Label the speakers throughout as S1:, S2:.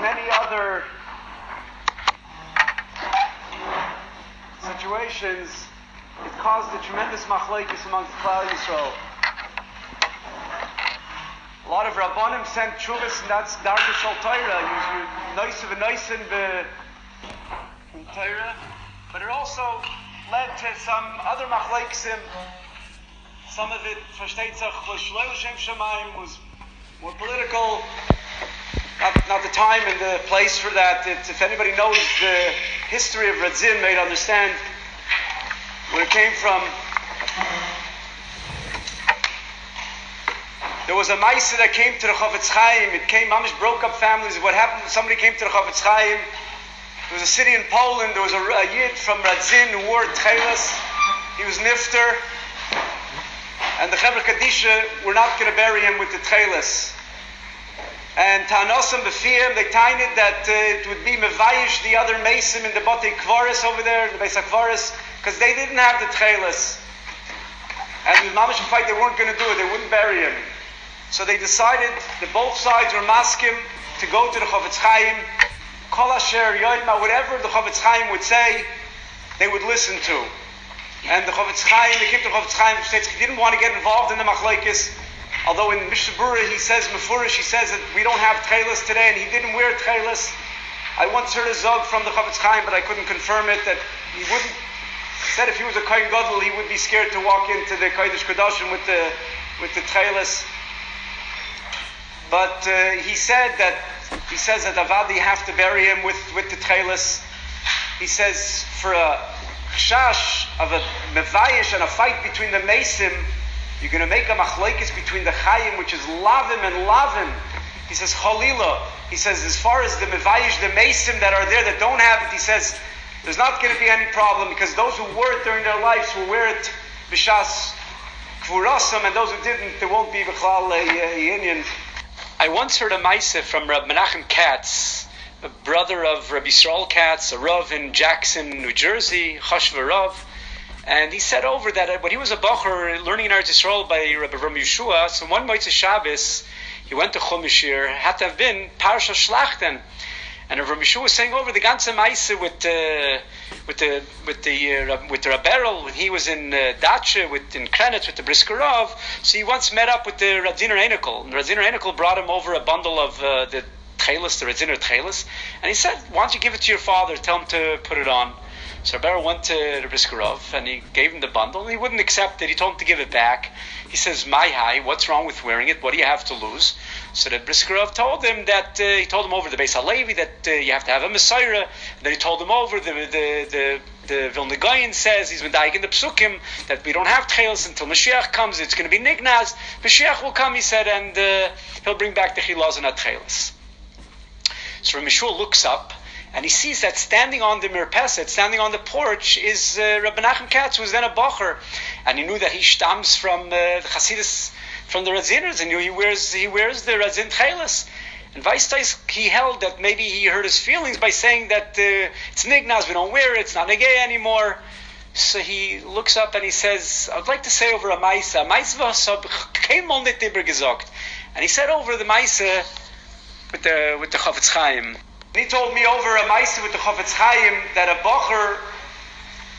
S1: many other situations, it caused a tremendous machlokes amongst Klal Yisrael. A lot of Rabbanim sent tshuvas, and that's Darka Shal Torah. You nice of a nice in Torah, but it also led to some other machlokes. Some of it, versteht sich, was more political. Not the time and the place for that. If anybody knows the history of radzin, may understand where it came from. There was a Maisa that came to the Chofetz Chaim. It came, Mamish broke up families. What happened? Somebody came to the Chofetz Chaim. There was a city in Poland. There was a Yid from Radzin who wore Techelet. He was nifter. And the Chevra Kadisha were not going to bury him with the Techelet. And Ta'anosam B'fiyam, they tied it that it would be Mevayish, the other Mesim in the Batei Kvaris over there, the Beis HaKvaris, because they didn't have the Techelet. And the Mamish fight, they weren't going to do it. They wouldn't bury him. So they decided that both sides were maskim to go to the Chofetz Chaim. Kol Asher Yoyma, whatever the Chofetz Chaim would say, they would listen to. And the Chofetz Chaim, they came to the Chofetz Chaim, he didn't want to get involved in the machlokes. Although in Mishnah Berurah he says, Mefurish, he says that we don't have Techelet today, and he didn't wear Techelet. I once heard a zog from the Chofetz Chaim, but I couldn't confirm it, that he wouldn't, said if he was a Kohen Gadol, he would be scared to walk into the Kodesh Kodashim with the Techelet. But he says that Avadi, you have to bury him with the Techelet. He says for a chash of a mevayish and a fight between the Mesim, you're going to make a machlokes between the Chayim, which is Lavim and Lavim. He says Chalila. He says as far as the mevayish, the Mesim that are there that don't have it, he says there's not going to be any problem because those who wore it during their lives will wear it b'shas kvurasam, and those who didn't, there won't be b'chlal a Indian. I once heard a Maisa from Reb Menachem Katz, a brother of Rabbi Yisrael Katz, a Rav in Jackson, New Jersey, Chashva Rav, and he said over that when he was a Bacher learning in Eretz Yisrael by Rabbi Ram Yeshua, so one Motzei Shabbos, he went to Chumishir, had to have been Parsha Shlachten, and Rabbi Yeshua was saying over the ganze Maisa with the Rabberel when he was in Datsche, in Krenitz with the Brisker Rav. So he once met up with the Radziner Einikel, and the Radziner Einikel brought him over a bundle of the Techelet, the Radziner Techelet, and he said, "Why don't you give it to your father? Tell him to put it on." So Rabberel went to the Brisker Rav and he gave him the bundle, and he wouldn't accept it. He told him to give it back. He says, "My high, what's wrong with wearing it? What do you have to lose?" So the Brisker Rav told him that he told him over the Beis Halevi that you have to have a Messiah. And then he told him over the Vilna Gaon says he's medayik in the Psukim that we don't have Techelet until Mashiach comes. It's going to be Nignaz. Mashiach will come, he said, and he'll bring back the Chilaz and not Techelet. So Ramishul looks up and he sees that standing on the Mirpeset, standing on the porch, is Rabbi Menachem Katz, who was then a Bacher, and he knew that he stams from the Chasidus, from the Radziners, and he wears the Radzin Techelet. And Weistais, he held that maybe he hurt his feelings by saying that it's Nignaz, we don't wear it, it's not Negei anymore. So he looks up and he says, "I would like to say over a Maisa was kein Mal nicht gesagt." And he said over the Maisa with the Chofetz Chaim. He told me over a Maisa with the Chofetz Chaim that a Bacher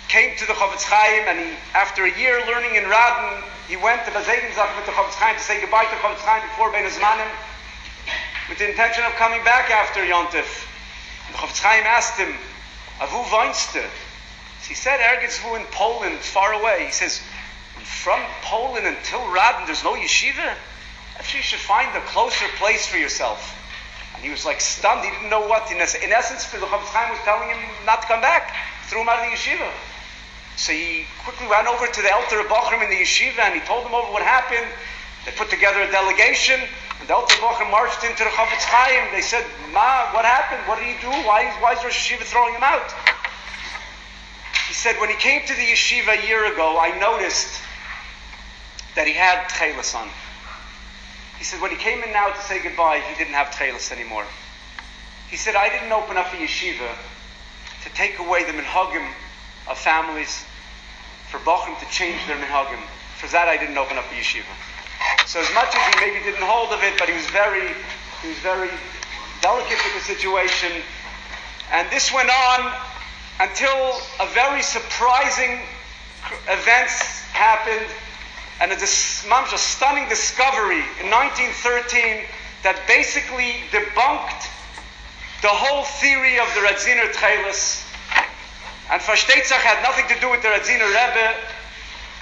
S1: came to the Chofetz Chaim, and after a year learning in Radin, he went to Bazegenzach with the Chofetz Chaim to say goodbye to the Chofetz Chaim before Bein Hazmanim, with the intention of coming back after Yontif. The Chofetz Chaim asked him, "Avu weinste?" He said, "Ergitzvu in Poland, far away." He says, "From Poland until Radin, there's no yeshiva? Actually, you should find a closer place for yourself." And he was like stunned. He didn't know what. In essence, the Chofetz Chaim was telling him not to come back. Threw him out of the yeshiva. So he quickly ran over to the Elter Bachrim in the yeshiva, and he told them over what happened. They put together a delegation, and the Elter Bachrim marched into the Chofetz Chaim. They said, "Ma, what happened? What did he do? Why is Rosh Yeshiva throwing him out?" He said, "When he came to the yeshiva a year ago, I noticed that he had Techelet on." He said, "When he came in now to say goodbye, he didn't have Techelet anymore." He said, "I didn't open up a yeshiva to take away the minhagim of families, for Bachrim to change their minhagim. For that, I didn't open up a yeshiva." So as much as he maybe didn't hold of it, but he was very delicate with the situation. And this went on until a very surprising events happened, and a stunning discovery in 1913 that basically debunked the whole theory of the Radziner Techelet. And Verstetzach had nothing to do with the Radziner Rebbe.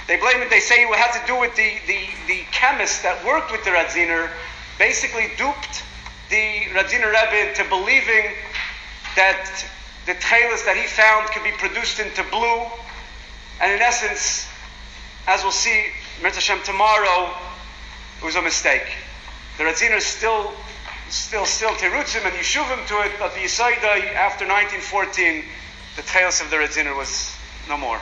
S1: They blame it, they say it had to do with the chemist that worked with the Radziner, basically duped the Radziner Rebbe into believing that the Techelet that he found could be produced into blue. And in essence, as we'll see, Mirz Hashem tomorrow, it was a mistake. The Radziner is still terutzim and yeshuvim to it, but the Yisaida after 1914, the Techelet of the Radziner was no more.